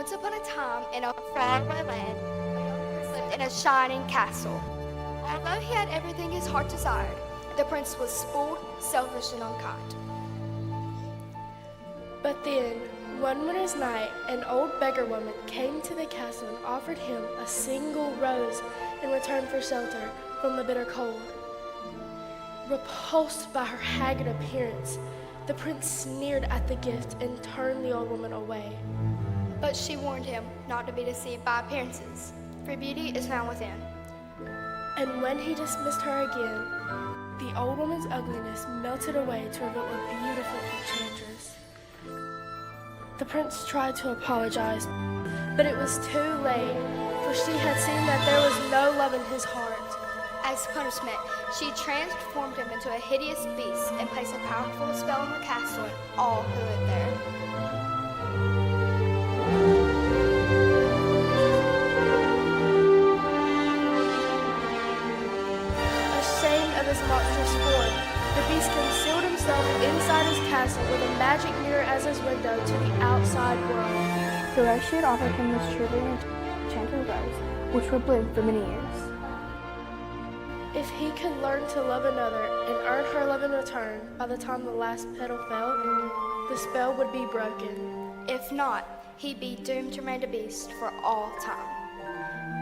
Once upon a time, in a faraway land, a young prince lived in a shining castle. Although he had everything his heart desired, the prince was spoiled, selfish, and unkind. But then, one winter's night, an old beggar woman came to the castle and offered him a single rose in return for shelter from the bitter cold. Repulsed by her haggard appearance, the prince sneered at the gift and turned the old woman away. But she warned him not to be deceived by appearances, for beauty is found within. And when he dismissed her again, the old woman's ugliness melted away to reveal a beautiful enchantress. The prince tried to apologize, but it was too late, for she had seen that there was no love in his heart. As punishment, she transformed him into a hideous beast and placed a powerful spell on the castle and all who lived there. Ashamed of his monstrous form, the beast concealed himself inside his castle with a magic mirror as his window to the outside world. So she had offered him this truly enchanted rose, which would bloom for many years. If he could learn to love another and earn her love in return, by the time the last petal fell, the spell would be broken. If not, he'd be doomed to remain a beast for all time.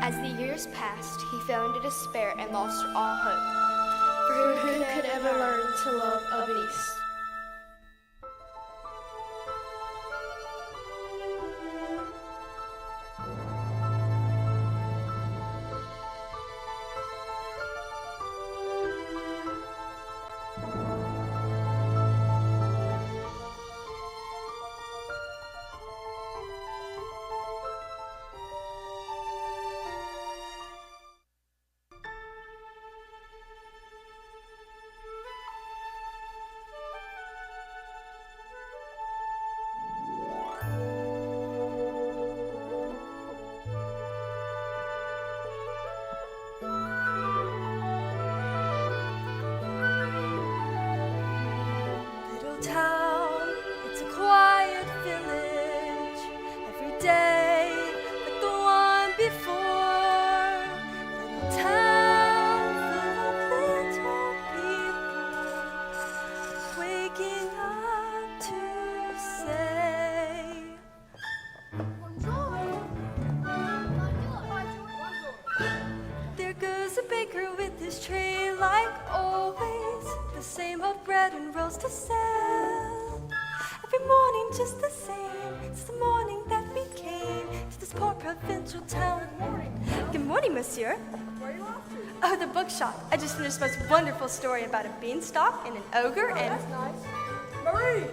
As the years passed, he fell into despair and lost all hope. For who could ever learn to love a beast? Town, it's a quiet village every day like the one before. Little town full of little people waking up to say there goes a baker with his tray like always, the same old bread and rolls to sell. Every morning just the same, it's the morning that we came to this poor provincial town. Good morning, monsieur. Where are you off to? Oh, the bookshop. I just finished this most wonderful story about a beanstalk and an ogre Oh, and... that's nice. Marie,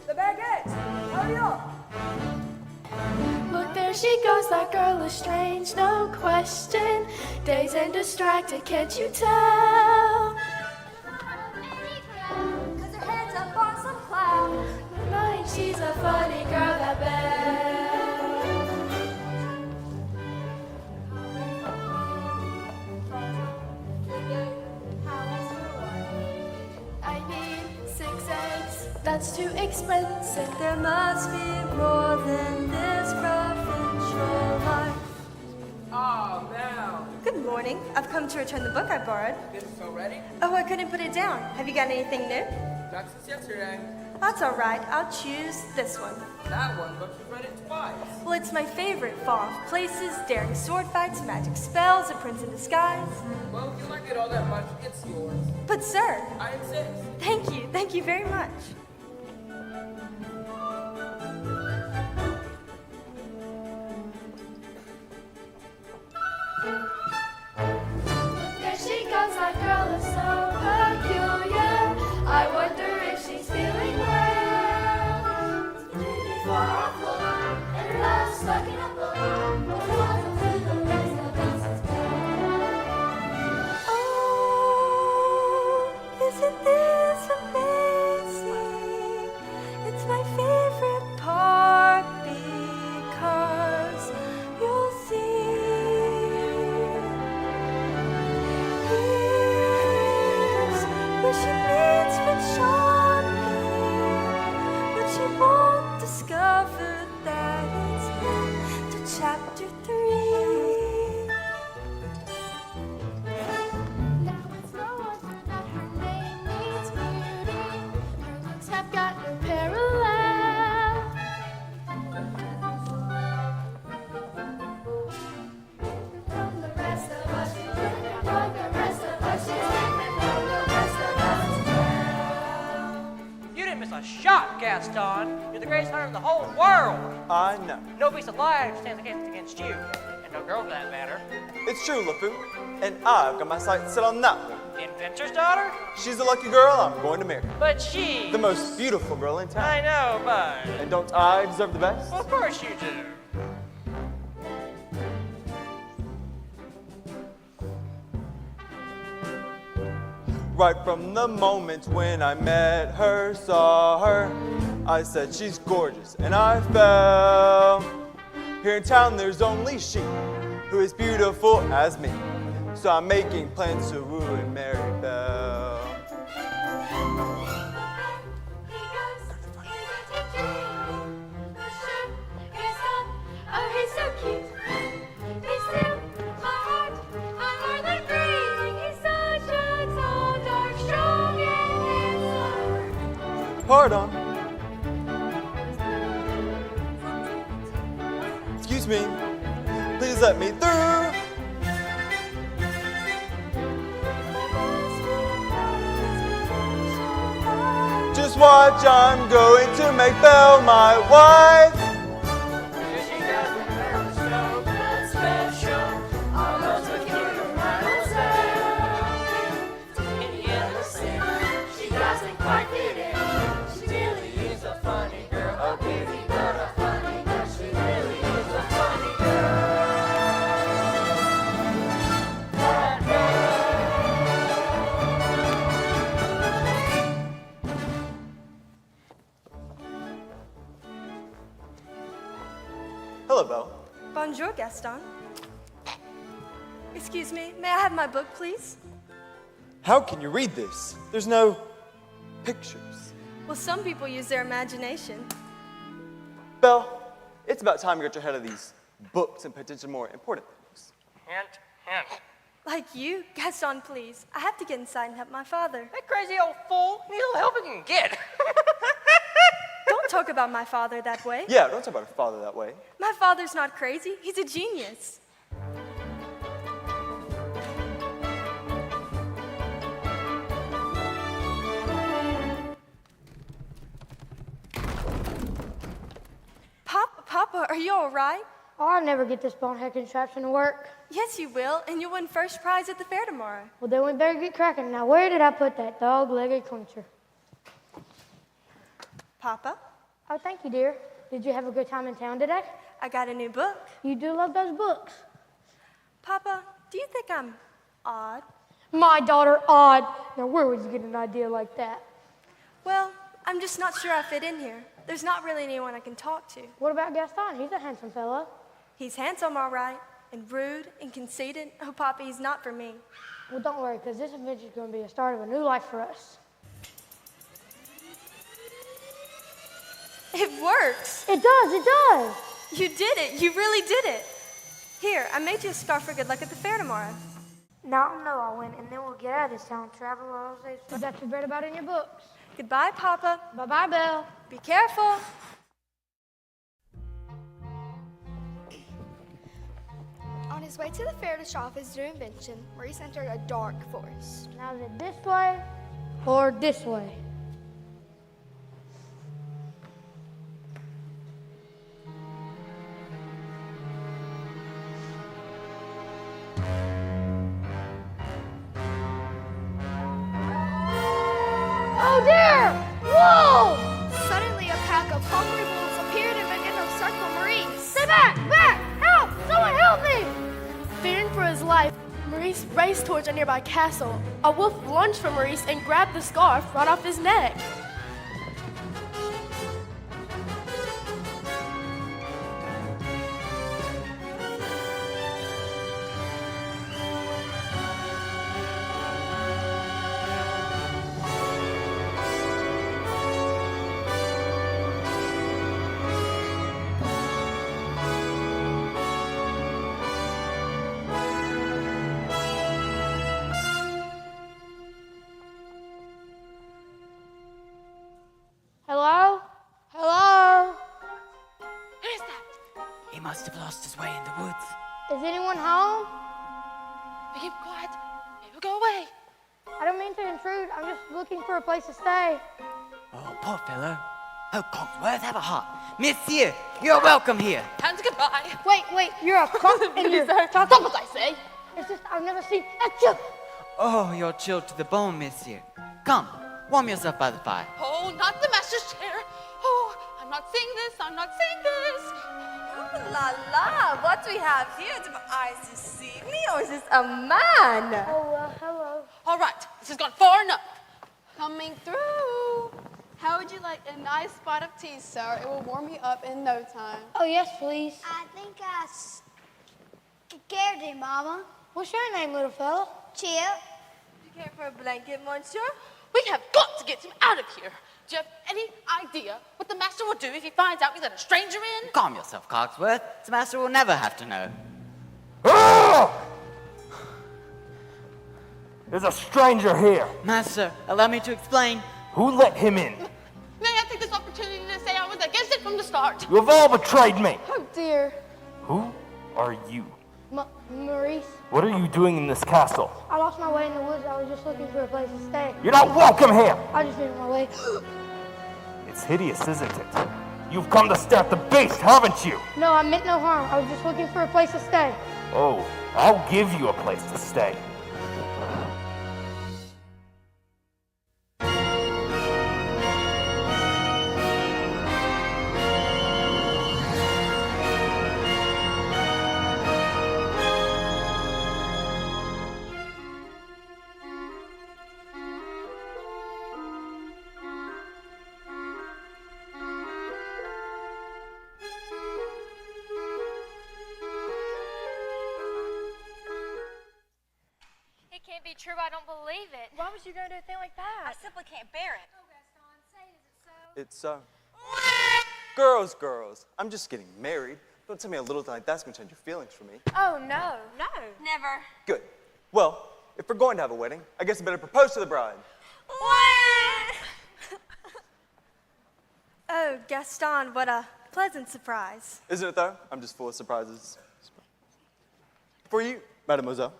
the baguette. Hurry up. Look, there she goes, that girl is strange, no question. Dazed and distracted, can't you tell? Cause her head's up on some cloud. Mind, she's a funny girl, that Belle. I need 6 eggs. That's too expensive. There must be more than this provincial life. Oh, now. Good morning. I've come to return the book I borrowed. Getting so ready? Oh, I couldn't put it down. Have you got anything new? Not since yesterday. That's all right. I'll choose this one. That one, but you've read it twice. Well, it's my favorite. Fall of places, daring sword fights, magic spells, a prince in disguise. Well, if you like it all that much, it's yours. But sir, I insist. thank you very much. There she goes, that girl is so peculiar. I wonder if she's feeling well. Before our floor, and her love stuck in a book. Oh, isn't this amazing? It's my favorite part because you'll see. Here's where she meets with Charming, but she won't discover that it's him. Gaston. You're the greatest hunter in the whole world. I know. No beast alive stands against you. And no girl for that matter. It's true, LeFou. And I've got my sights set on that one. The inventor's daughter? She's the lucky girl I'm going to marry. But she... The most beautiful girl in town. I know, but... And don't I deserve the best? Well, of course you do. Right from the moment when I met her, saw her, I said she's gorgeous, and I fell. Here in town there's only she who is beautiful as me. So I'm making plans to woo and marry Belle. Oh, he's so cute. He's still my heart. I'm more than breathing. He's such a tall, dark, strong, and handsome. Pardon. Excuse me. Please let me through. Just watch, I'm going to make Belle my wife. Hello, Belle. Bonjour, Gaston. Excuse me, may I have my book, please? How can you read this? There's no pictures. Well, some people use their imagination. Belle, it's about time you got your head of these books and pay attention to more important things. Hint, hint. Like you, Gaston, please. I have to get inside and help my father. That crazy old fool needs all the help he can get. Don't talk about my father that way. Yeah, don't talk about your father that way. My father's not crazy. He's a genius. Papa, are you all right? Oh, I'll never get this bonehead contraption to work. Yes, you will, and you'll win first prize at the fair tomorrow. Well, then we better get cracking. Now, where did I put that dog-legged creature? Papa, Oh, thank you, dear. Did you have a good time in town today? I got a new book. You do love those books. Papa, do you think I'm odd? My daughter, odd. Now, where would you get an idea like that? Well, I'm just not sure I fit in here. There's not really anyone I can talk to. What about Gaston? He's a handsome fellow. He's handsome, all right, and rude and conceited. Oh, Papa, he's not for me. Well, don't worry, because this adventure is going to be a start of a new life for us. It works. It does, it does. You did it. You really did it. Here, I made you a scarf for good luck at the fair tomorrow. Now I know I'll win, and then we'll get out of this town and travel all those days that you read about in your books. Goodbye, Papa. Bye-bye, Belle. Be careful. On his way to the fair to show off his new invention, Maurice entered a dark forest. Now is it this way or this way? Oh dear! Whoa! Suddenly, a pack of hungry wolves appeared and began to circle Maurice. Stay back! Back! Help! Someone help me! Fearing for his life, Maurice raced towards a nearby castle. A wolf lunged for Maurice and grabbed the scarf right off his neck. Hello? Hello? Who's that? He must have lost his way in the woods. Is anyone home? Keep quiet. He will go away. I don't mean to intrude. I'm just looking for a place to stay. Oh, poor fellow. Oh, Cogsworth, have a heart. Monsieur, you're welcome here. Hands goodbye. Wait, you're a cock and you're Stop what I say. It's just I've never seen a chip. Oh, you're chilled to the bone, monsieur. Come, warm yourself by the fire. Oh, not the master's chair. Oh, I'm not seeing this. I'm not seeing this. Ooh la la, what do we have here? Do my eyes deceive me, or is this a man? Oh, hello. All right, this has gone far enough. Coming through. How would you like a nice spot of tea, sir? It will warm you up in no time. Oh, yes, please. I think I scared him, Mama. What's your name, little fella? Chip. You care for a blanket, monsieur? We have got to get him out of here. Do you have any idea what the master will do if he finds out we let a stranger in? Calm yourself, Cogsworth. The master will never have to know. There's a stranger here. Master, allow me to explain. Who let him in? May I take this opportunity to say I was against it from the start? You have all betrayed me. Oh, dear. Who are you? Maurice. What are you doing in this castle? I lost my way in the woods. I was just looking for a place to stay. You're not welcome here. I just needed my way. It's hideous, isn't it? You've come to stare at the beast, haven't you? No, I meant no harm. I was just looking for a place to stay. Oh, I'll give you a place to stay. It can't be true. I don't believe it. Why would you go do a thing like that? I simply can't bear it. It's so. Girls, I'm just getting married. Don't tell me a little thing like that's gonna change your feelings for me. Oh, no. No. Never. Good. Well, if we're going to have a wedding, I guess I better propose to the bride. Oh, Gaston, what a pleasant surprise. Isn't it though? I'm just full of surprises. For you, mademoiselle.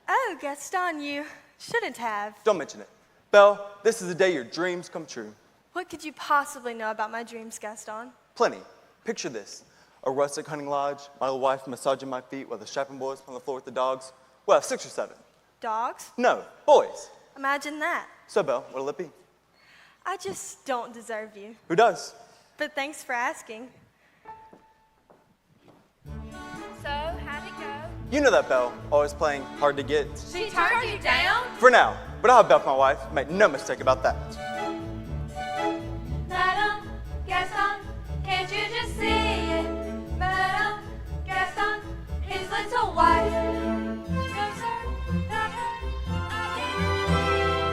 Oh, Gaston, you shouldn't have. Don't mention it. Belle, this is the day your dreams come true. What could you possibly know about my dreams, Gaston? Plenty. Picture this. A rustic hunting lodge, my little wife massaging my feet while the strapping boys on the floor with the dogs. Well, 6 or 7. Dogs? No, boys. Imagine that. So, Belle, what'll it be? I just don't deserve you. Who does? But thanks for asking. So, how'd it go? You know that Belle, always playing hard to get. She turned you down? For now, but I'll have Belle for my wife. Make no mistake about that. Madame Gaston, can't you just see it? Madame Gaston, his little wife. No, sir, not her.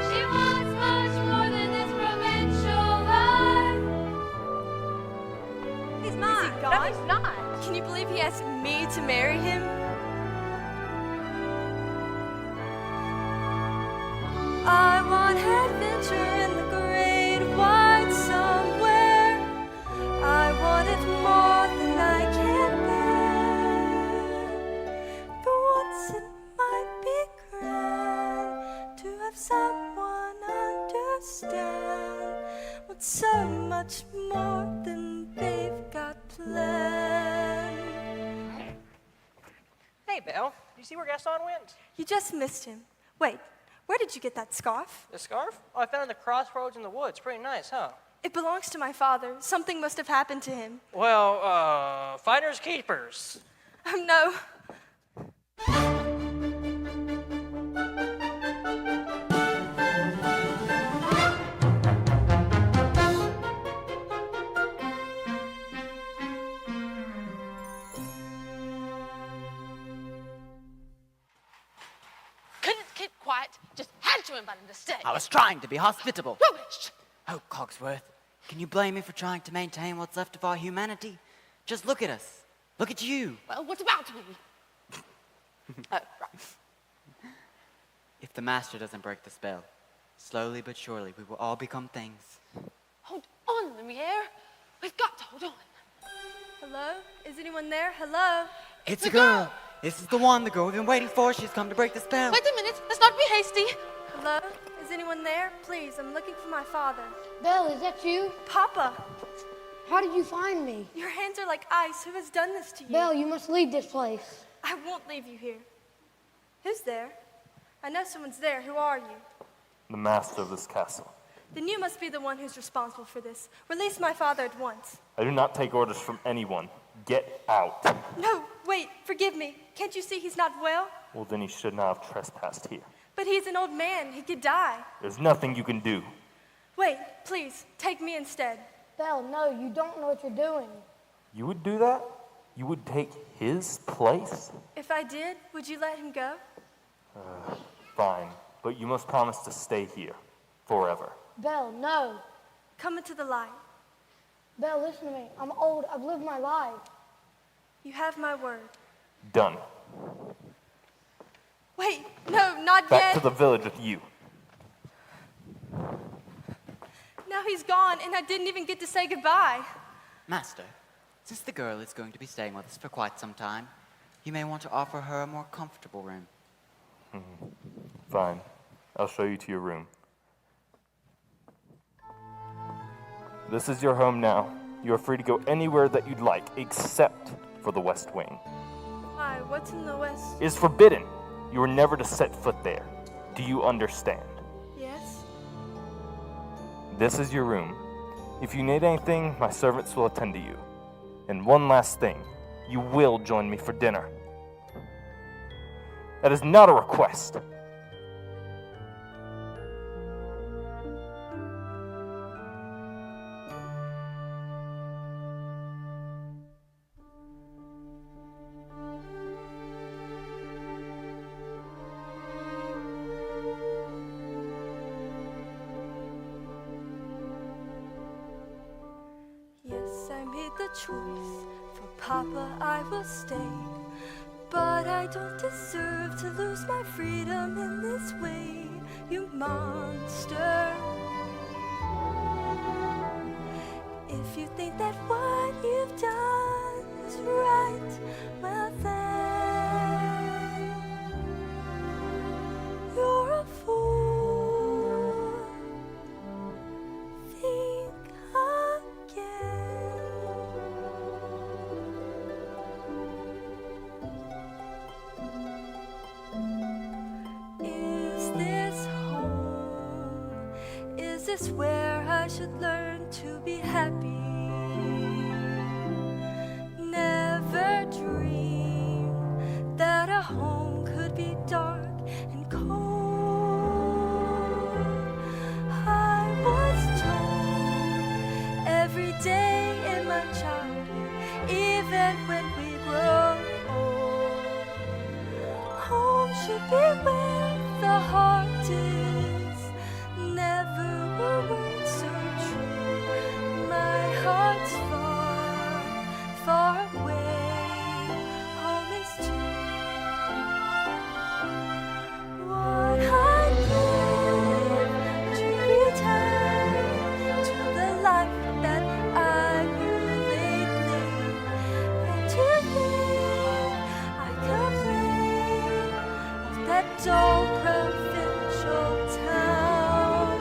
She wants much more than this provincial life. He's mine. Is he gone? No, he's not. Can you believe he asked me to marry him? I want adventure in the great wide somewhere. I want it more than I can bear. For once it might be grand to have someone understand what's so much more than they've got planned. Hey, Belle. Did you see where Gaston went? You just missed him. Wait, where did you get that scarf? The scarf? Oh, I found it at the crossroads in the woods. Pretty nice, huh? It belongs to my father. Something must have happened to him. Well, finders keepers. Oh, no. Couldn't keep quiet. Just had to invite him to stay. I was trying to be hospitable. Rubbish. Oh, Cogsworth, can you blame me for trying to maintain what's left of our humanity? Just look at us. Look at you. Well, what about me? Right. If the master doesn't break the spell, slowly but surely we will all become things. Hold on, Lumiere. We've got to hold on. Hello? Is anyone there? Hello? It's a girl. This is the one, the girl we've been waiting for. She's come to break the spell. Wait a minute. Let's not be hasty. Hello? Is anyone there? Please, I'm looking for my father. Belle, is that you? Papa, How did you find me? your hands are like ice. Who has done this to you? Belle, you must leave this place. I won't leave you here. Who's there? I know someone's there. Who are you? The master of this castle. Then you must be the one who's responsible for this. Release my father at once. I do not take orders from anyone. Get out. No, wait, forgive me. Can't you see he's not well? Well, then he should not have trespassed here. But he's an old man. He could die. There's nothing you can do. Wait, please, take me instead. Belle, no, you don't know what you're doing. You would do that? You would take his place? If I did, would you let him go? Fine, but you must promise to stay here forever. Belle, no. Come into the light. Belle, listen to me. I'm old. I've lived my life. You have my word. Done. Wait, no, not Back yet. to the village with you. Now he's gone, and I didn't even get to say goodbye. Master, since the girl is going to be staying with us for quite some time, you may want to offer her a more comfortable room. Fine. I'll show you to your room. This is your home now. You are free to go anywhere that you'd like, except for the West Wing. Why, what's in the west? It is forbidden. You are never to set foot there. Do you understand? Yes? This is your room. If you need anything, my servants will attend to you. And one last thing, you will join me for dinner. That is not a request. Yes, I made the choice. For Papa, I will stay. But I don't deserve to lose my freedom in this way, you monster. If you think that what you've done is right, well then, you're a fool. Think again. Is this home? Is this where I should learn to be happy? Never dreamed that a home could be dark and cold. I was told every day in my childhood, even when we grow old, home should be where the heart is. Never were words so true. My heart's far, far away. Home is too. What I'd give to return to the life that I knew lately, and to think I complain of that dull provincial town.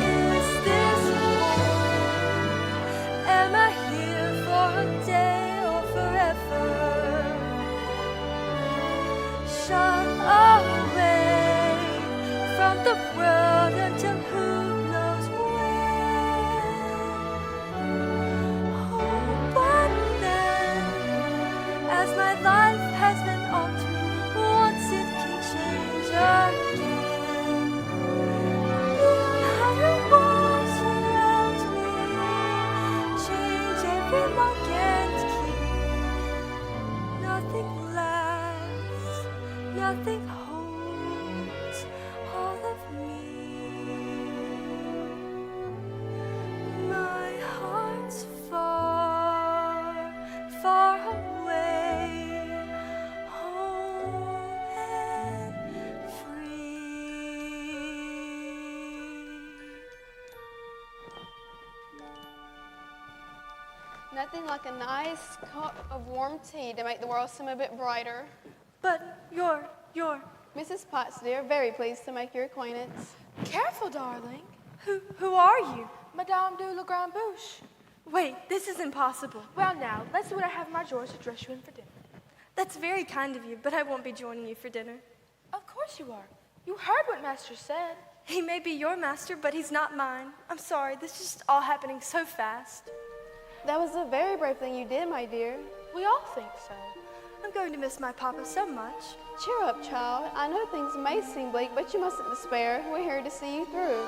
Is this home? Am I here for a day or forever? Shut away from the world until who knows when. Oh, but then, as my life has been altered, once it can change again. The iron walls surround me, change every lock and key. Nothing lasts, nothing holds all of me. My heart's far, far away, home and free. Nothing like a nice cup of warm tea to make the world seem a bit brighter. But you're Mrs. Potts, dear, very pleased to make your acquaintance. Careful, darling. Who are you? Madame de la Grande Bouche. Wait, this is impossible. Well, now, let's see what I have in my drawers to dress you in for dinner. That's very kind of you, but I won't be joining you for dinner. Of course you are. You heard what Master said. He may be your master, but he's not mine. I'm sorry, this is just all happening so fast. That was a very brave thing you did, my dear. We all think so. I'm going to miss my papa so much. Cheer up, child. I know things may seem bleak, but you mustn't despair. We're here to see you through.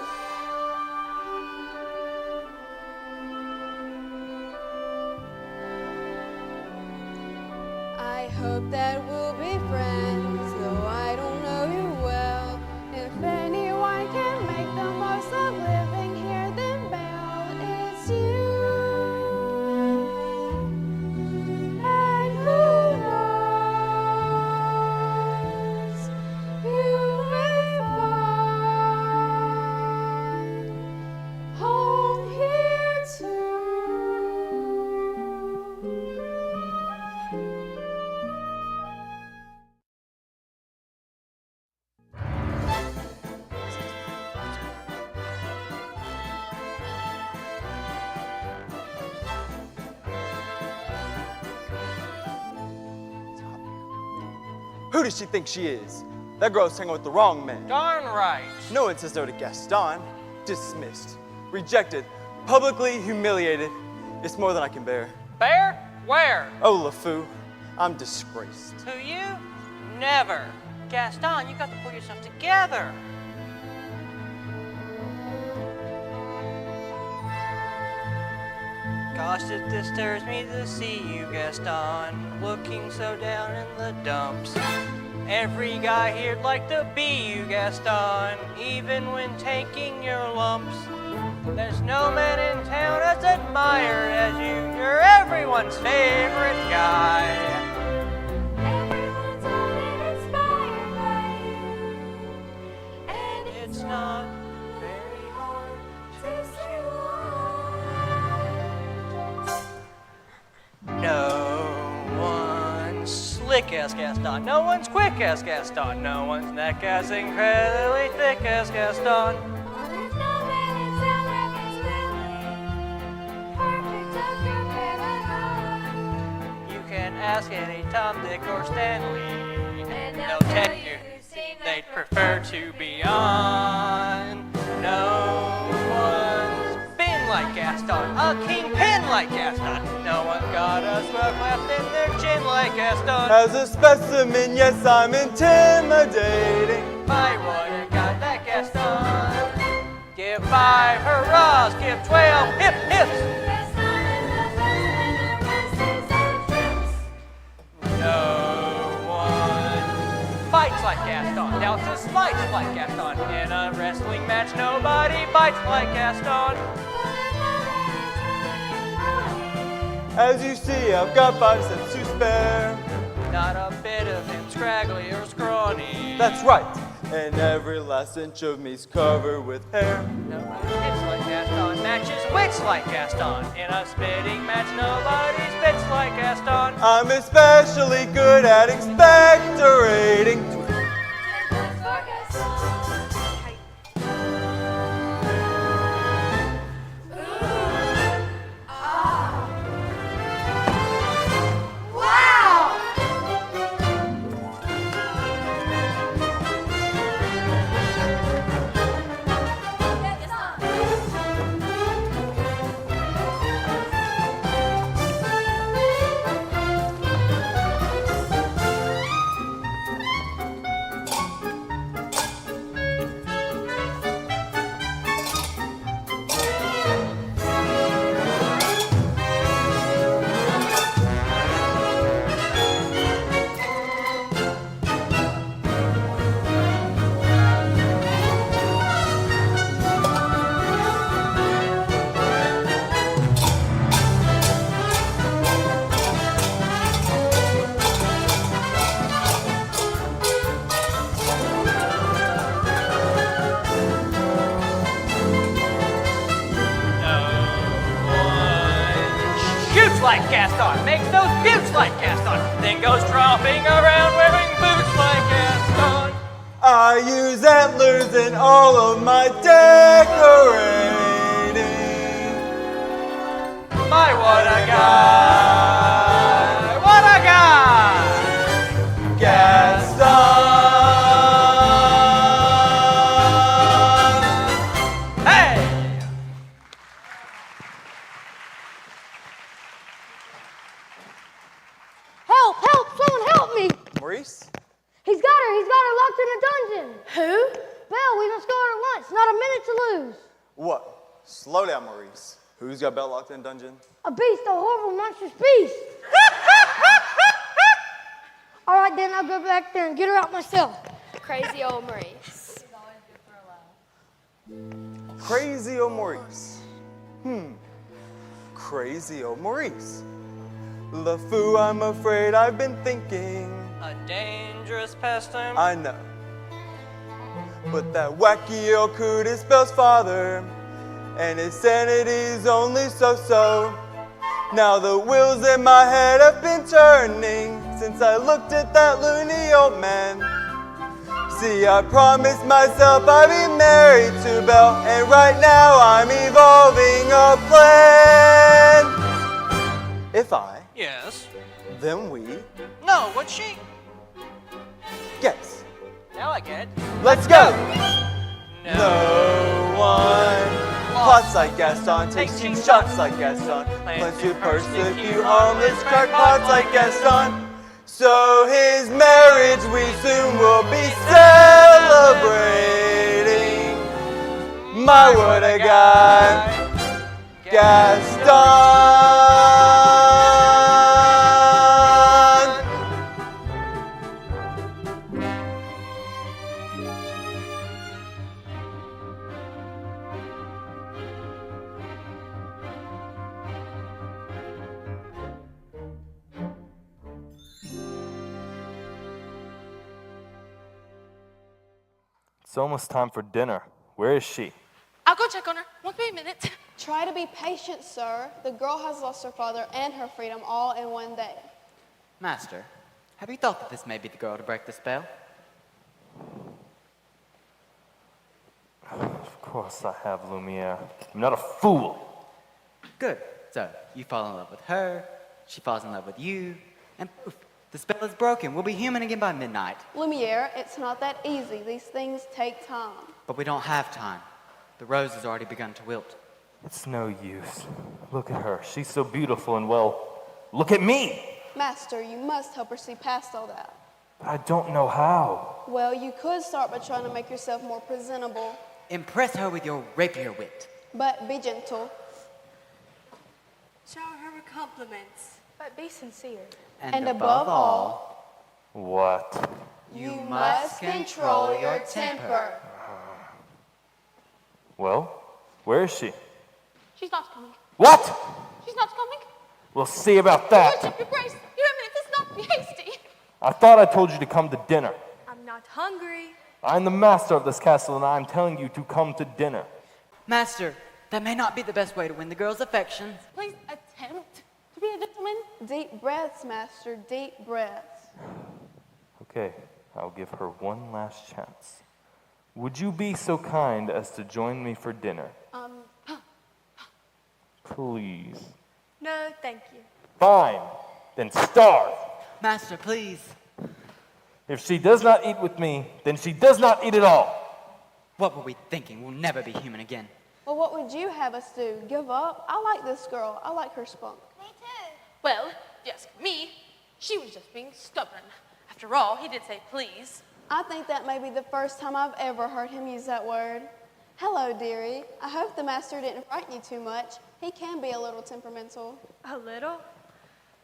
I hope that we'll be friends, though I don't know you well. If anyone can make the most of living here, then Belle, it's you. And who knows, you may find home here too. Who does she think she is? That girl's hanging with the wrong man. Darn right. No one says no to Gaston. Dismissed. Rejected. Publicly humiliated. It's more than I can bear. Bear? Where? Oh, LeFou, I'm disgraced. Who, you? Never. Gaston, you got to pull yourself together. Gosh, it disturbs me to see you, Gaston, looking so down in the dumps. Every guy here'd like to be you, Gaston, even when taking your lumps. There's no man in town as admired as you. You're everyone's favorite guy. Everyone's on and inspired by you. And It's not very hard to say why. No one's slick as Gaston. No one's quick as Gaston. No one's neck as incredibly thick as Gaston. There's no man in town that gets really perfect as compared to none. You can ask any Tom, Dick, or Stanley. And They'll tell you they'd prefer to be on. No one's been like Gaston, a kingpin like Gaston. No one got a smirk left in their chin like Gaston. As a specimen, yes, I'm intimidating. If I would've got that Gaston, give 5 hurrahs, give 12 hip hips. Gaston is the best and the rest is our trips. No one fights like Gaston, doubts fights like Gaston. In a wrestling match, nobody bites like Gaston. As you see, I've got biceps to spare. Not a bit of him scraggly or scrawny. That's right. And every last inch of me's covered with hair. Nobody hits like Gaston, matches wits like Gaston. In a spitting match, nobody spits like Gaston. I'm especially good at expectorating. That's for Gaston. Like Gaston, makes those buttes like Gaston, then goes tromping around wearing boots like Gaston. I use antlers in all of my decorating. My, what a guy! What a guy! Gaston! Hey! Help! Help! Someone help me! Maurice? He's got her locked in a dungeon. Who? Belle, we must go at once. Not a minute to lose. What? Slow down, Maurice. Who's got Belle locked in a dungeon? A beast, a horrible, monstrous beast. All right, then I'll go back there and get her out myself. Crazy old Maurice. Crazy old Maurice. Crazy old Maurice. LeFou, I'm afraid I've been thinking. A dangerous pastime. I know. But that wacky old coot is Belle's father, and his sanity's only so-so. Now the wheels in my head have been turning since I looked at that loony old man. See, I promised myself I'd be married to Belle, and right now I'm evolving a plan. If I, Yes. then we, No, what's she? guess. Now I get. Let's go! No one plots like Gaston, takes cheap shots like Gaston, plans to persecute harmless crackpots like Gaston. So his marriage we soon will be celebrating. My, what a guy, Gaston. It's almost time for dinner. Where is she? I'll go check on her. Won't be a minute. Try to be patient, sir. The girl has lost her father and her freedom all in one day. Master, have you thought that this may be the girl to break the spell? Of course I have, Lumiere. I'm not a fool. Good. So, you fall in love with her, she falls in love with you, and poof, the spell is broken. We'll be human again by midnight. Lumiere, it's not that easy. These things take time. But we don't have time. The rose has already begun to wilt. It's no use. Look at her. She's so beautiful and, well, look at me. Master, you must help her see past all that. But I don't know how. Well, you could start by trying to make yourself more presentable, Impress her with your rapier wit. but be gentle. Shower her with compliments. But be sincere. And above all, What? you must control your temper. Well, where is she? She's not coming. What? She's not coming. We'll see about Your that. Worship, your grace, your eminence, let's not be hasty. I thought I told you to come to dinner. I'm not hungry. I'm the master of this castle, and I'm telling you to come to dinner. Master, that may not be the best way to win the girl's affections. Please attempt to be a gentleman. Deep breaths, Master, deep breaths. Okay, I'll give her one last chance. Would you be so kind as to join me for dinner? Please. No, thank you. Fine. Then starve. Master, please. If she does not eat with me, then she does not eat at all. What were we thinking? We'll never be human again. Well, what would you have us do? Give up? I like this girl. I like her spunk. Me too. Well, yes, me. She was just being stubborn. After all, he did say please. I think that may be the first time I've ever heard him use that word. Hello, dearie. I hope the master didn't frighten you too much. He can be a little temperamental. A little?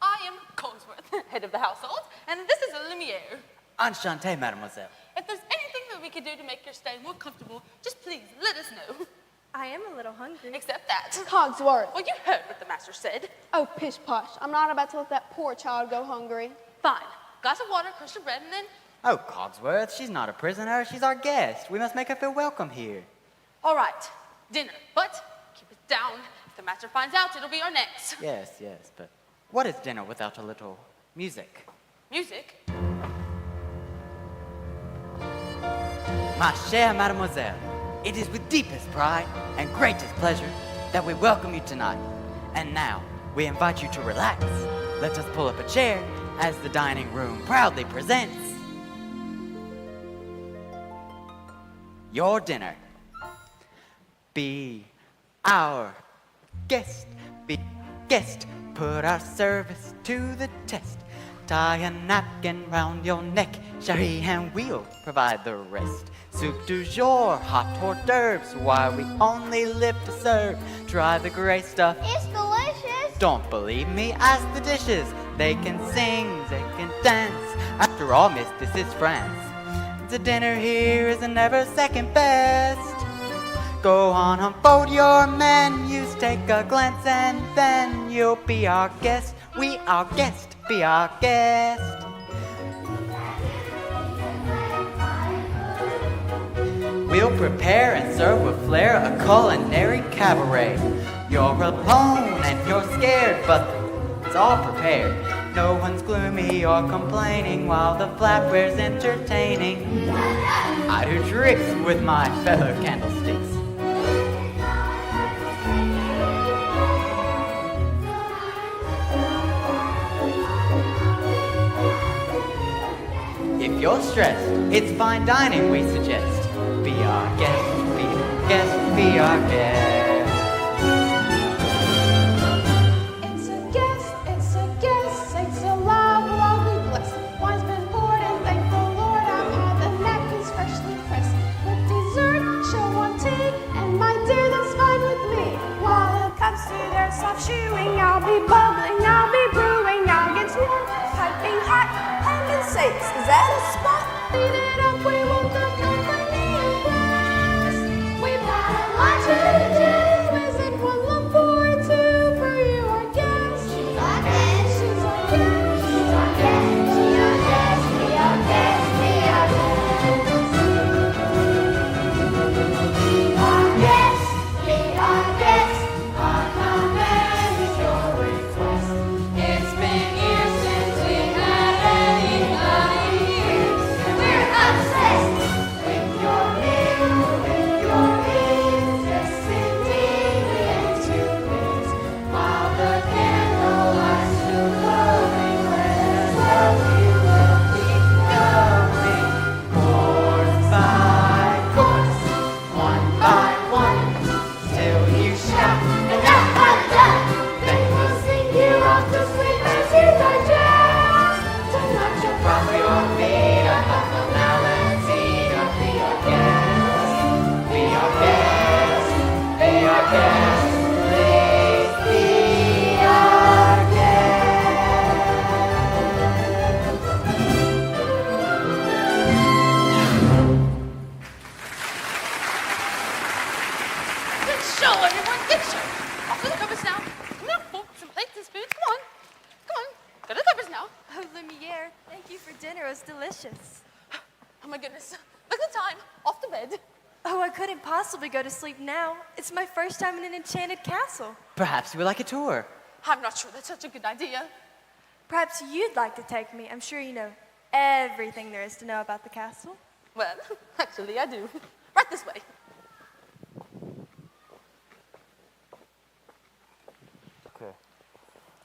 I am Cogsworth, head of the household, and this is Lumiere. Enchanté, mademoiselle. If there's anything that we can do to make your stay more comfortable, just please let us know. I am a little hungry. Except that. Cogsworth. Well, you heard what the master said. Oh, pish posh. I'm not about to let that poor child go hungry. Fine. Glass of water, crust of bread, and then... Oh, Cogsworth, she's not a prisoner. She's our guest. We must make her feel welcome here. All right, dinner. But keep it down. If the master finds out, it'll be our necks. Yes, yes, but what is dinner without a little music? Music? Ma chère mademoiselle, it is with deepest pride and greatest pleasure that we welcome you tonight. And now, we invite you to relax. Let us pull up a chair as the dining room proudly presents your dinner. Be our guest, be guest, put our service to the test. Tie a napkin round your neck, chérie, and we'll provide the rest. Soup du jour, hot hors d'oeuvres, why we only live to serve. Try the great stuff. It's delicious. Don't believe me? Ask the dishes. They can sing, they can dance. After all, miss, this is France. The dinner here is never second best. Go on, unfold your menus, take a glance, and then you'll be our guest. We our guest, be our guest. We'll prepare and serve with flair a culinary cabaret. You're alone and you're scared, but it's all prepared. No one's gloomy or complaining while the flatware's entertaining. I do tricks with my fellow candlesticks. If you're stressed, it's fine dining we suggest. Be our guest, be our guest, be our guest. It's a guest, it's a guest, it's a love, lovely blessed. Wine's been poured and thank the Lord I've had the napkins freshly pressed. With dessert, she'll want tea, and my dear, that's fine with me. While it comes to their soft shoeing, I'll be bubbling, I'll be brewing, I'll get warm, piping hot. Heaven's sakes, is that a spot? Beat it up, we won't come company and blast. We've got a lot to do, is it one love for two for you, our guest? She's our guest, she's our guest, she's our guest, she's our guest, be our guest, be our guest. Be our guest, be our guest, our command is your request. It's been years since we had anybody here, and we're obsessed with your meal, with your meals. Yes, indeed, we aim to please. While the candlelight still glowing, let us love you will keep going. Course by course, one by one, till you shout, Enough, I'm done. Then we'll sing you off to sleep as you digest. Tonight you'll drop your feet up on the melody, or be our guest, be our guest, be our guest, please be our guest. Good show, everyone. Good show. Off to the cupboards now. Now, forks and plates and spoons. Come on. Come on. Go to the cupboards now. Oh, Lumiere, thank you for dinner. It was delicious. Oh, my goodness. Look at the time. Off to bed. Oh, I couldn't possibly go to sleep now. It's my first time in an enchanted castle. Perhaps you would like a tour. I'm not sure that's such a good idea. Perhaps you'd like to take me. I'm sure you know everything there is to know about the castle. Well, actually, I do. Right this way. Okay.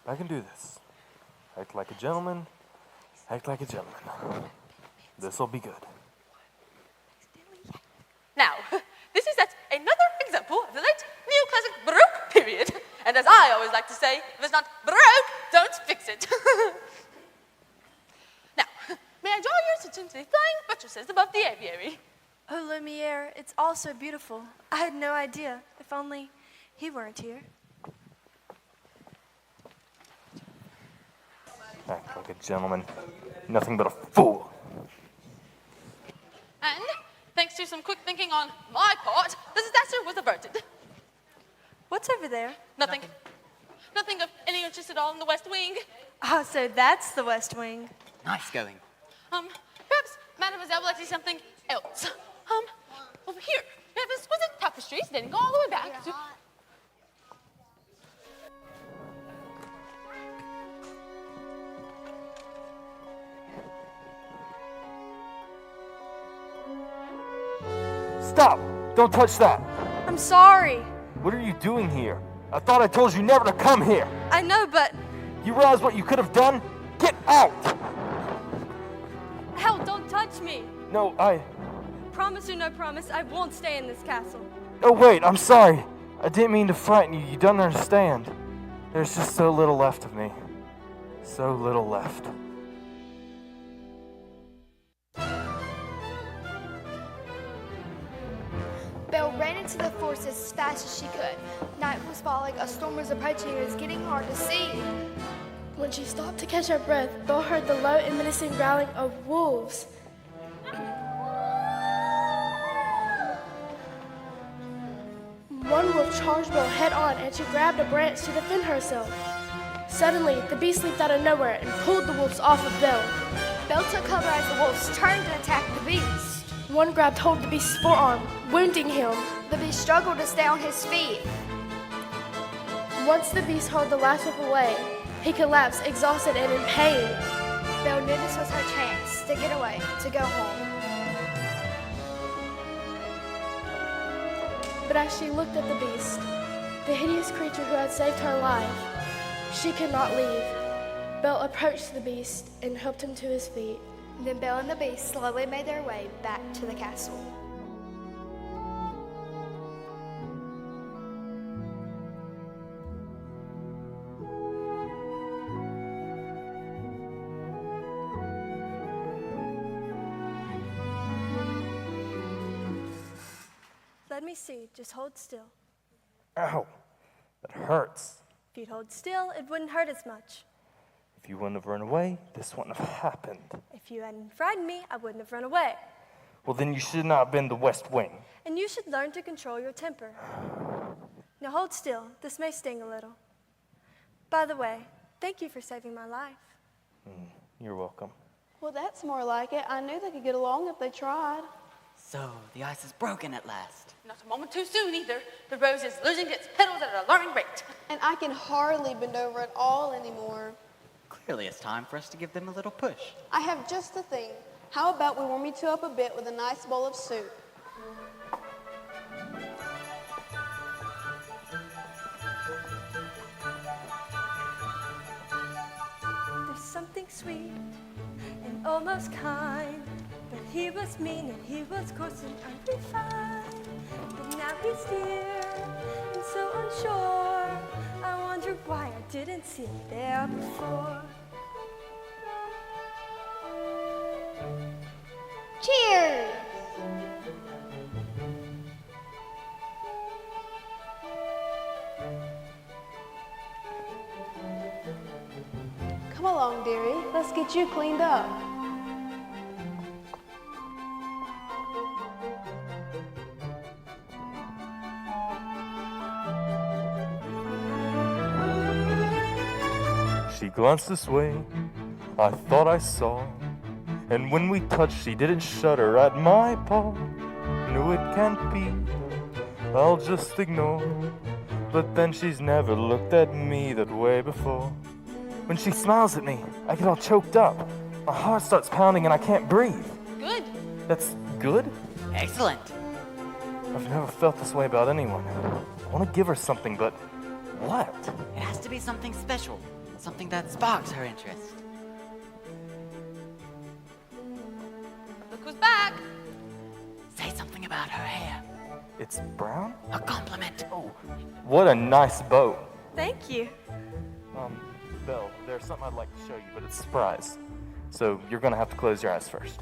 I can do this. Act like a gentleman. Act like a gentleman. This'll be good. Now, this is yet another example of the late neoclassic Baroque period. And as I always like to say, if it's not Baroque, don't fix it. Now, may I draw your attention to the flying buttresses above the aviary? Oh, Lumiere, it's all so beautiful. I had no idea. If only he weren't here. Act like a gentleman. Nothing but a fool. And, thanks to some quick thinking on my part, the disaster was averted. What's over there? Nothing. Nothing of any interest at all in the West Wing. Oh, so that's the West Wing. Nice going. Perhaps Mademoiselle would like to see something else. Over here, we have exquisite tapestries dating all the way back to... Stop! Don't touch that! I'm sorry. What are you doing here? I thought I told you never to come here! I know, but... You realize what you could have done? Get out! Hell, don't touch me. No, Promise or no promise, I won't stay in this castle. Oh, wait, I'm sorry. I didn't mean to frighten you. You don't understand. There's just so little left of me. So little left. Belle ran into the forest as fast as she could. Night was falling, a storm was approaching, and it was getting hard to see. When she stopped to catch her breath, Belle heard the low and menacing growling of wolves. One wolf charged Belle head on, and she grabbed a branch to defend herself. Suddenly, the beast leaped out of nowhere and pulled the wolves off of Belle. Belle took cover as the wolves turned to attack the beast. One grabbed hold of the beast's forearm, wounding him. The beast struggled to stay on his feet. Once the beast hurled the last wolf away, he collapsed, exhausted and in pain. Belle knew this was her chance to get away, to go home. But as she looked at the beast, the hideous creature who had saved her life, she could not leave. Belle approached the beast and helped him to his feet. Then Belle and the beast slowly made their way back to the castle. Let me see. Just hold still. Ow, that hurts. If you'd hold still, it wouldn't hurt as much. If you wouldn't have run away, this wouldn't have happened. If you hadn't frightened me, I wouldn't have run away. Well, then you should not have been the West Wing. And you should learn to control your temper. Now hold still. This may sting a little. By the way, thank you for saving my life. You're welcome. Well, that's more like it. I knew they could get along if they tried. So, the ice is broken at last. Not a moment too soon either. The rose is losing its petals at an alarming rate. And I can hardly bend over at all anymore. Clearly, it's time for us to give them a little push. I have just the thing. How about we warm you two up a bit with a nice bowl of soup? There's something sweet and almost kind. But he was mean and he was coarse and unrefined. But now he's dear and so unsure. I wonder why I didn't see it there before. Cheers! Come along, dearie. Let's get you cleaned up. She glanced this way, I thought I saw. And when we touched, she didn't shudder at my paw. No, it can't be, I'll just ignore. But then she's never looked at me that way before. When she smiles at me, I get all choked up. My heart starts pounding and I can't breathe. Good. That's good? Excellent. I've never felt this way about anyone. I want to give her something, but what? It has to be something special, something that sparks her interest. Look who's back. Say something about her hair. It's brown? A compliment. Oh, what a nice boat. Thank you. Belle, there's something I'd like to show you, but it's a surprise. So you're gonna have to close your eyes first.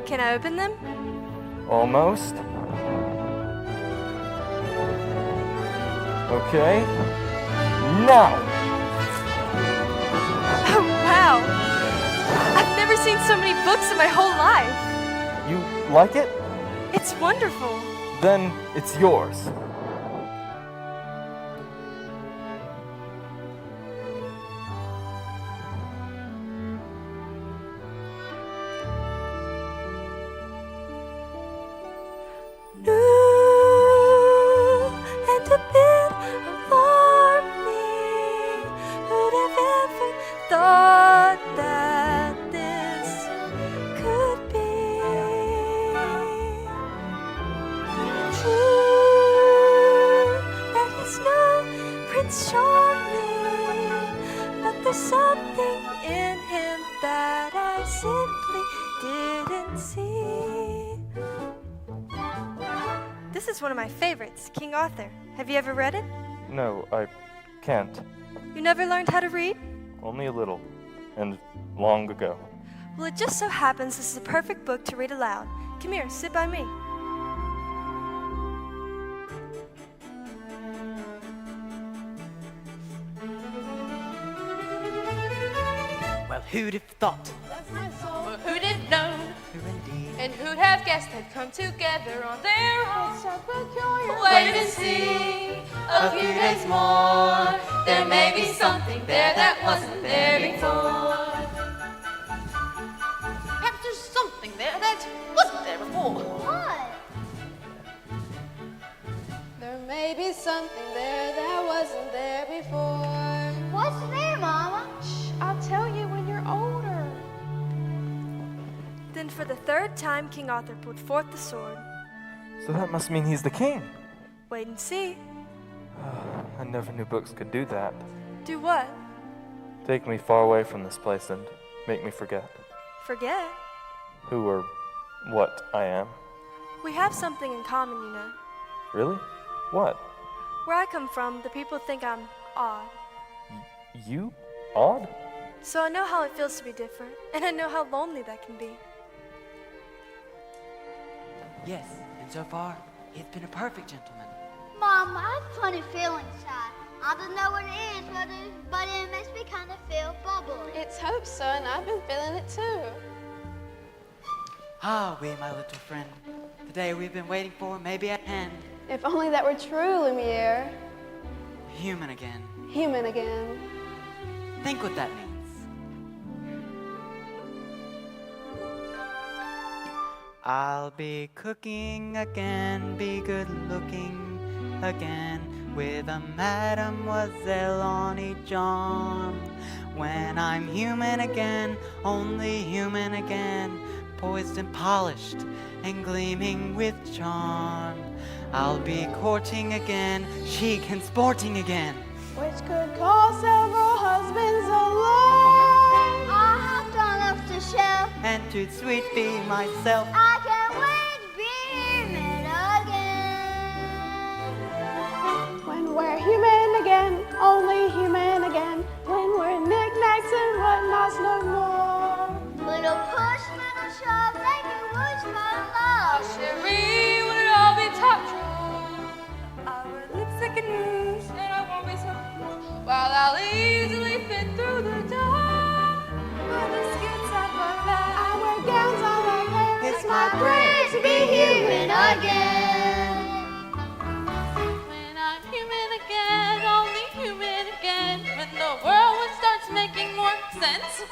Can I open them? Almost. Okay. Now! Oh, wow. I've never seen so many books in my whole life. You like it? It's wonderful. Then it's yours. This is one of my favorites, King Arthur. Have you ever read it? No, I can't. You never learned how to read? Only a little. And long ago. Well, it just so happens this is a perfect book to read aloud. Come here, sit by me. Well, who'd have thought? Well, who'd have known? Who indeed? And who'd have guessed they'd come together on their own? It's so peculiar. Wait and see. A few days more. There may be something there that wasn't there before. Perhaps there's something there that wasn't there before. What? There may be something there that wasn't there before. What's there, Mama? Shh, I'll tell you when you're older. Then for the third time, King Arthur pulled forth the sword. So that must mean he's the king. Wait and see. I never knew books could do that. Do what? Take me far away from this place and make me forget Forget? who or what I am. We have something in common, you know. Really? What? Where I come from, the people think I'm odd. You? Odd? So I know how it feels to be different, and I know how lonely that can be. Yes, and so far, he's been a perfect gentleman. Mom, I have a funny feeling inside. I don't know what it is, but it makes me kind of feel bubbly. It's hope, son. I've been feeling it too. Ah, we, my little friend. The day we've been waiting for may be at hand. If only that were true, Lumiere. Human again. Human again. Think what that means. I'll be cooking again, be good looking again, with a mademoiselle on each arm. When I'm human again, only human again, poised and polished and gleaming with charm. I'll be courting again, chic and sporting again. Which could call several husbands alone. I have done enough to share. And to sweet be myself. I can't wait to be human again. When we're human again, only human again. When we're knickknacks and whatnots no more. Little push, little shove, make it wish my love. Cherie, would it all be top drawer? Our lipstick and rouge, and I won't be so while I'll easily fit through the door. With the skirts on my back, I wear gowns on my hair. It's my prayer to be human again. when I'm human again, only human again. When the world starts making more sense,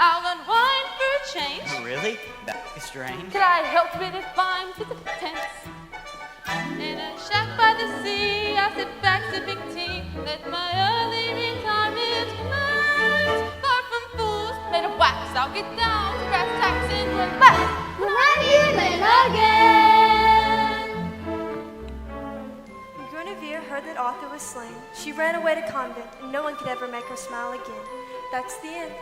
I'll unwind for a change. Really? That'd be strange. Could I help it if I'm physically tense? In a shack by the sea, I sit back sipping tea. Let my early retirement commence. Far from fools made of wax, I'll get down to brass tacks and run back. When I'm human again. When Guinevere heard that Arthur was slain, she ran away to convent, and no one could ever make her smile again. That's the end.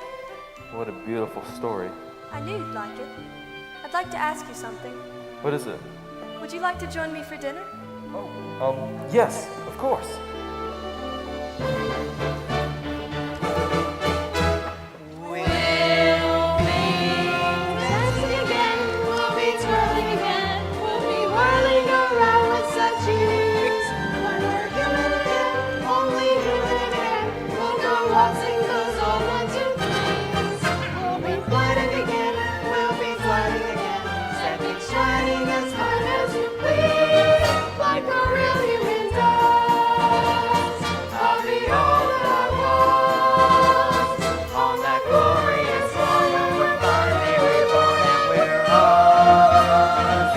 What a beautiful story. I knew you'd like it. I'd like to ask you something. What is it? Would you like to join me for dinner? Yes, of course. Dancing again, we'll be twirling again. We'll be whirling around with such ease. When we're human again, only human again. We'll go waltzing those old 1, 2, 3s. We'll be flying again, we'll be flying again. Stepping, striding as hard as you please. Like a real human does. I'll be all that I was. On that glorious morn when we're finally reborn and we're us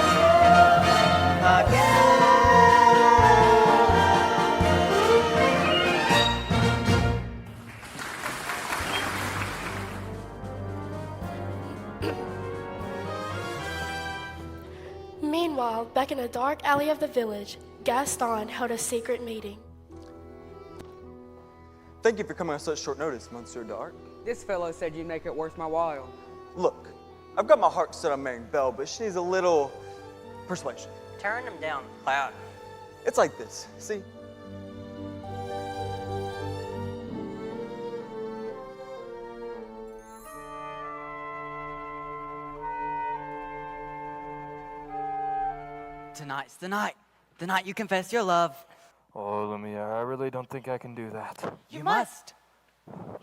Meanwhile, back in a dark alley of the village, Gaston held a secret meeting. Thank you for coming on such short notice, Monsieur Dark. This fellow said you'd make it worth my while. Look, I've got my heart set on marrying Belle, but she needs a little persuasion. Turn them down loud. It's like this, see? Tonight's the night. The night you confess your love. Oh, Lumiere, I really don't think I can do that. You must.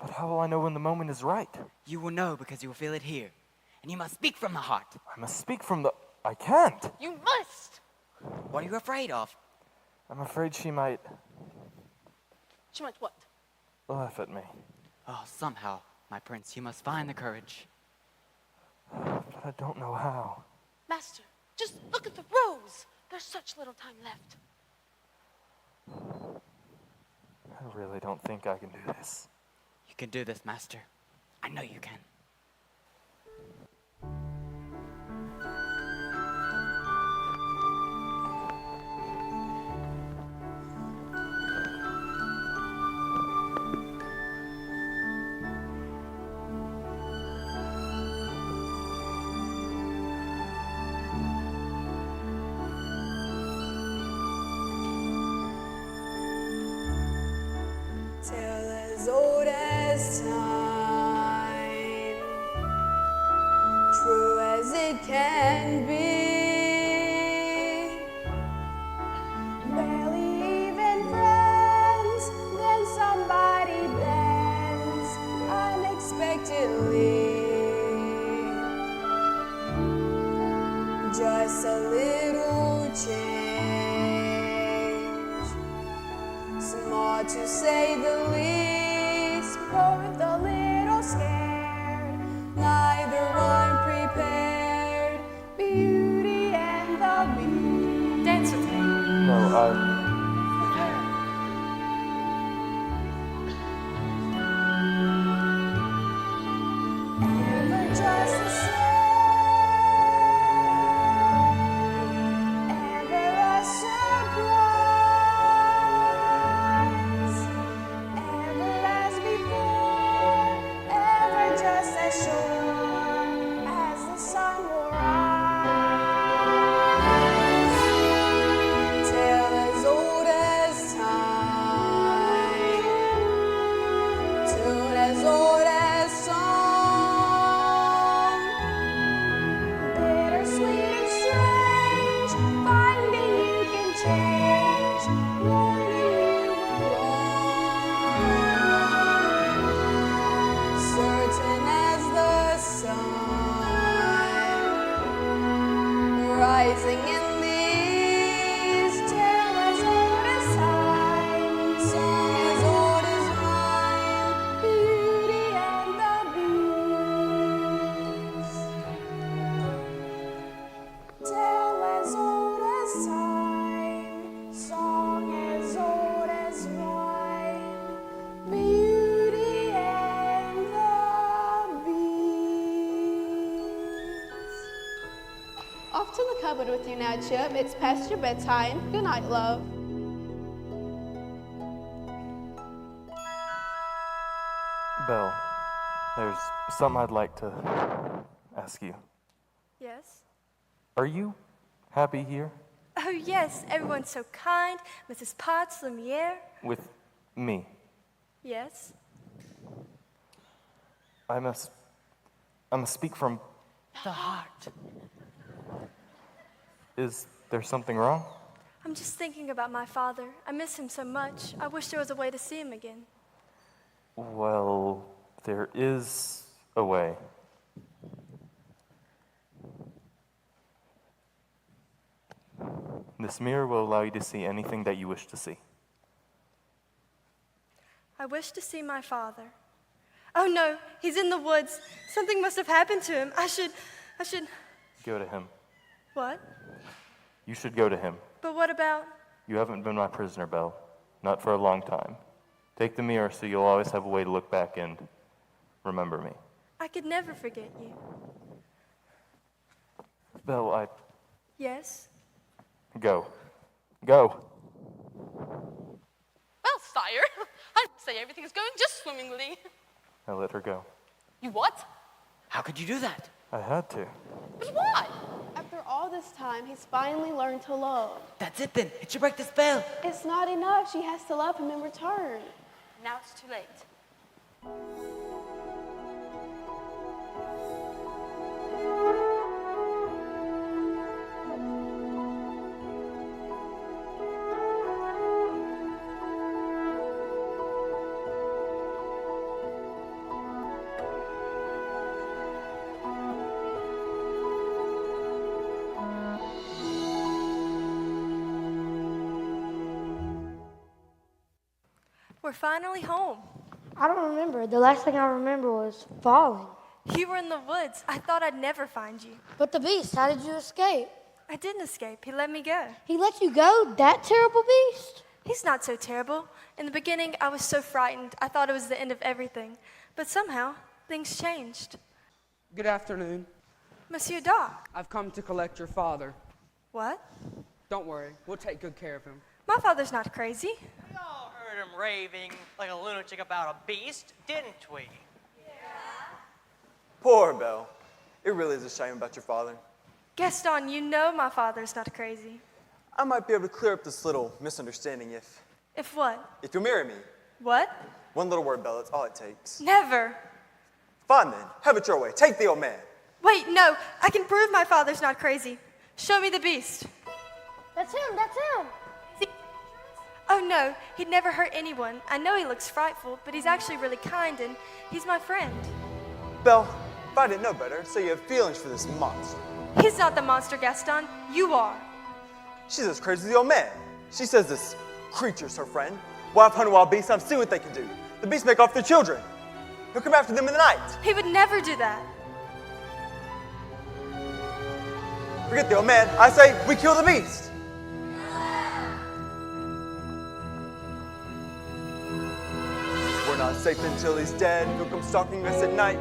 But how will I know when the moment is right? You will know because you will feel it here. And you must speak from the heart. I must speak from the... I can't. You must. What are you afraid of? I'm afraid she might She might what? laugh at me. Oh, somehow, my prince, you must find the courage. But I don't know how. Master, just look at the rose. There's such little time left. I really don't think I can do this. You can do this, master. I know you can. Tale as old as time, true as it can be. Barely even friends, then somebody bends unexpectedly. Just a little change, small to say the least, both a little scared, neither one prepared. Beauty and the Beast. Dance with me. No, Ever just the same, ever a surprise, ever as before, ever just as sure as the sun will rise. Tale as old as time, tune as old as song, bittersweet and strange, finding you can change, warning you were wrong. Certain as the sun, rising in the east, tale as old as time, song as old as mine, Beauty and the Beast. Tale as old as time, song as old as wine, Beauty and the Beast. Off to the cupboard with you now, Chip. It's past your bedtime. Good night, love. Belle, there's something I'd like to ask you. Yes? Are you happy here Oh, yes, everyone's so kind. Mrs. Potts, Lumiere. with me? Yes? I must speak from... The heart. Is there something wrong? I'm just thinking about my father. I miss him so much. I wish there was a way to see him again. Well, there is a way. This mirror will allow you to see anything that you wish to see. I wish to see my father. Oh no, he's in the woods. Something must have happened to him. I should. Go to him. What? You should go to him. But what about? You haven't been my prisoner, Belle. Not for a long time. Take the mirror so you'll always have a way to look back and remember me. I could never forget you. Belle, Yes? Go. Go. Well, sire, I'd say everything is going just swimmingly. Now let her go. You what? How could you do that? I had to. But why? After all this time, he's finally learned to love. That's it then. It should break the spell. It's not enough. She has to love him in return. Now it's too late. We're finally home. I don't remember. The last thing I remember was falling. You were in the woods. I thought I'd never find you. But the beast, how did you escape? I didn't escape. He let me go. He let you go? That terrible beast? He's not so terrible. In the beginning, I was so frightened. I thought it was the end of everything. But somehow, things changed. Good afternoon. Monsieur Doc. I've come to collect your father. What? Don't worry, we'll take good care of him. My father's not crazy. We all heard him raving like a lunatic about a beast, didn't we? Poor Belle. It really is a shame about your father. Gaston, you know my father's not crazy. I might be able to clear up this little misunderstanding If what? if you'll marry me. What? One little word, Belle, that's all it takes. Never. Fine then, have it your way. Take the old man. Wait, no. I can prove my father's not crazy. Show me the beast. That's him, that's him. Oh no, he'd never hurt anyone. I know he looks frightful, but he's actually really kind and he's my friend. Belle, if I didn't know better, so you have feelings for this monster. He's not the monster, Gaston. You are. She's as crazy as the old man. She says this creature's her friend. Well, I've hunted wild beasts, I've seen what they can do. The beasts make off their children. He'll come after them in the night. He would never do that. Forget the old man. I say we kill the beast. We're not safe until he's dead. He'll come stalking us at night.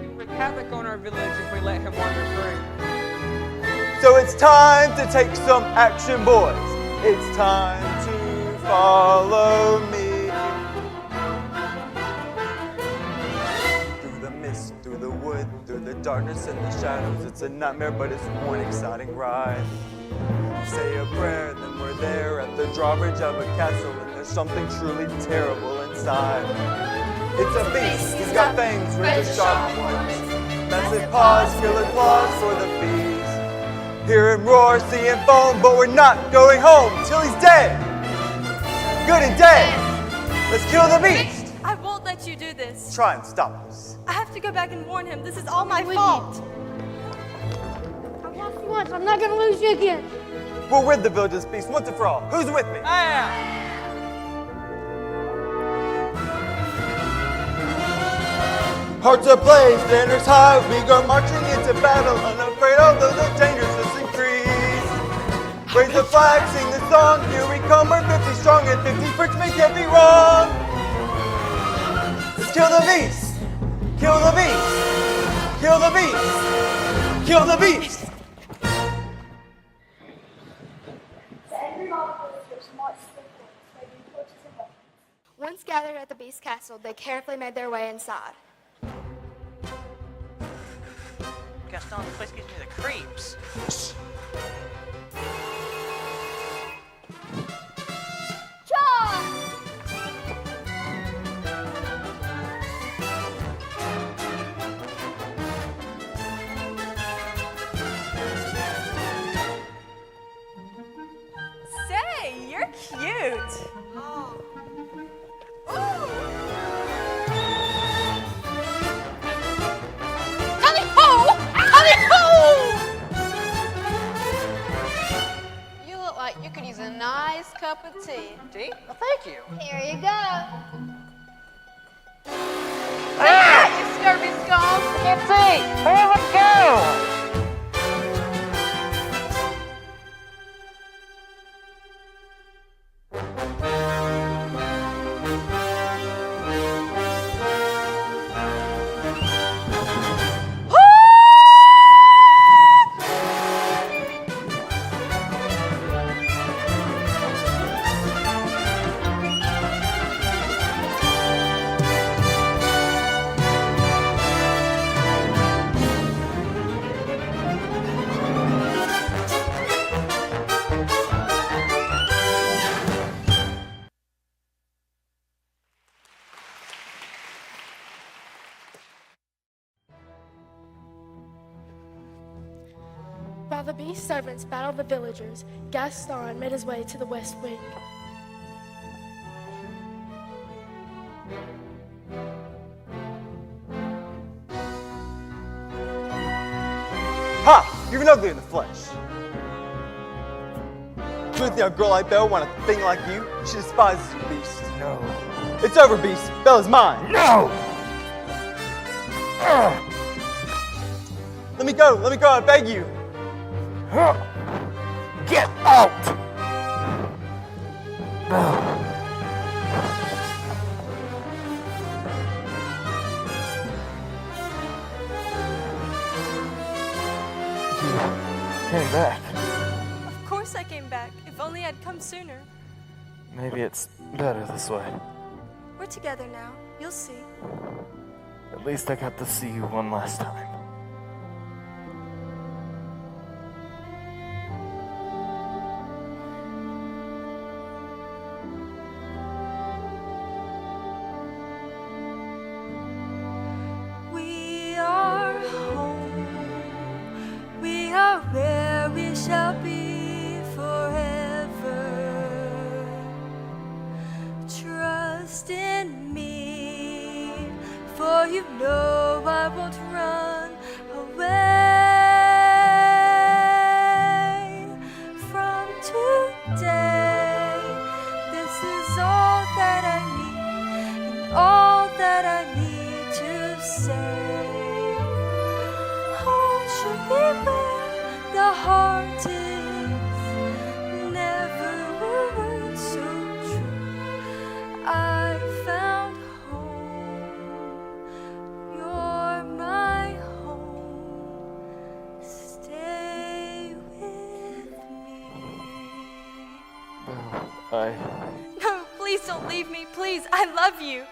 He'll wreak havoc on our village if we let him wander free. So it's time to take some action, boys. It's time to follow me. Through the mist, through the wood, through the darkness and the shadows. It's a nightmare, but it's one exciting ride. Say a prayer, and then we're there at the drawbridge of a castle, and there's something truly terrible inside. It's a beast, he's got fangs, razor sharp ones, massive paws, killer claws for the bees. Hear him roar, see him foam, but we're not going home till he's dead. Good and dead. Let's kill the beast. I won't let you do this. Try and stop us. I have to go back and warn him. This is all my fault. I've lost you once, I'm not gonna lose you again. We'll rid the village of this beast once and for all. Who's with me? Hearts ablaze, standards high, we go marching into battle, unafraid although the dangers just increase. Raise the flag, sing the song, here we come, we're 50 strong, and 50 Frenchmen can't be wrong. Let's kill the beast! Kill the beast! Kill the beast! Kill the beast! Once gathered at the beast castle, they carefully made their way inside. Gaston, this place gives me the creeps. Say, you're cute. Tally-ho! Tally-ho! You look like you could use a nice cup of tea. Tea? Well, thank you. Here you go. You scurvy scum! Can't see! Where would go? While the beast servants battled the villagers, Gaston made his way to the west wing. Ha! You're even ugly in the flesh. You really think a girl like Belle want a thing like you? She despises you, Beast. No. It's over, Beast. Belle's mine. No! Let me go, I beg you. Get out! Belle. You came back. Of course I came back. If only I'd come sooner. Maybe it's better this way. We're together now. You'll see. At least I got to see you one last time. We are home. We are where we shall be forever. Trust in me, for you know I won't run away from today. This is all that I need, and all that I need to say. Home should be where the heart is. Never were words so true. I found home. You're my home. Stay with me. I... No, please don't leave me. Please, I love you.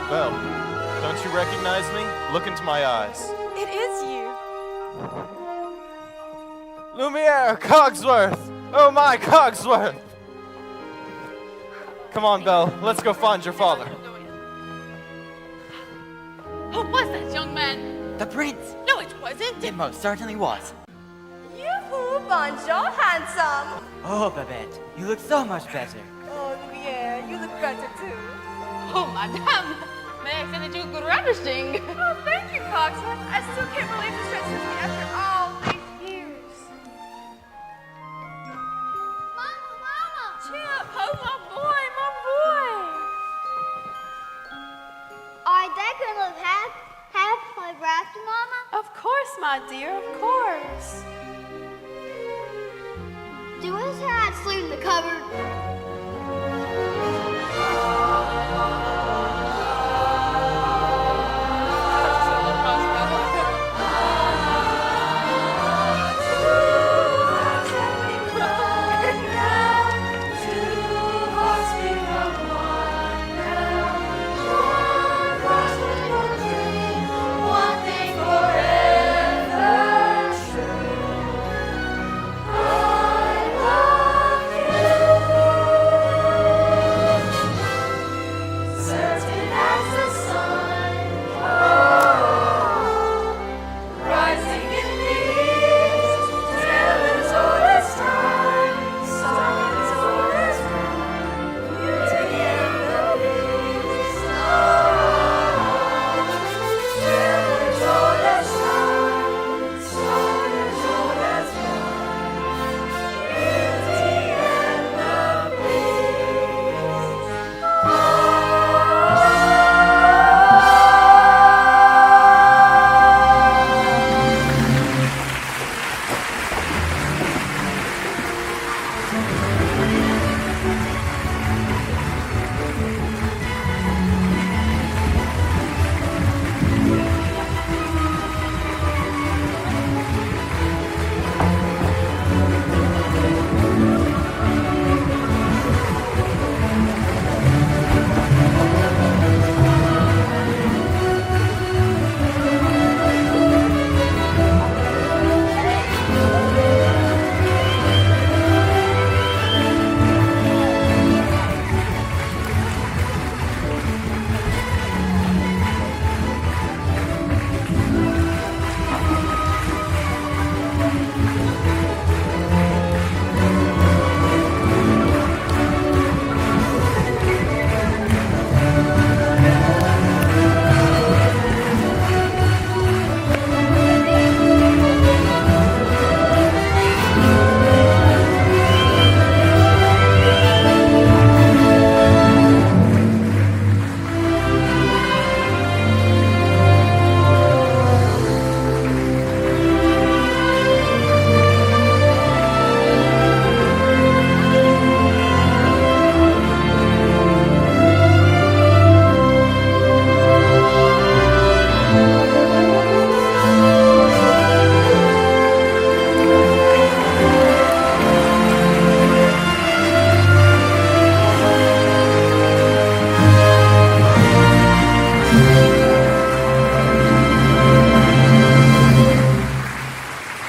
Belle, don't you recognize me? Look into my eyes. It is you. Lumiere, Cogsworth! Oh my, Cogsworth! Come on, Belle, let's go find your father. Who was that young man? The prince! No, it wasn't. It most certainly was. Yoo-hoo, bonjour, handsome. Oh, Babette, you look so much better. Oh, Lumiere, you look better too. Oh, madame. May I say that you look ravishing? Oh, thank you, Cogsworth. I still can't believe this stretches me after all these years. Mama! Chip, oh, my boy, my boy. Are they gonna have flavor after Mama? Of course, my dear, of course. Do his hat sleep in the cupboard? I love you. Bye.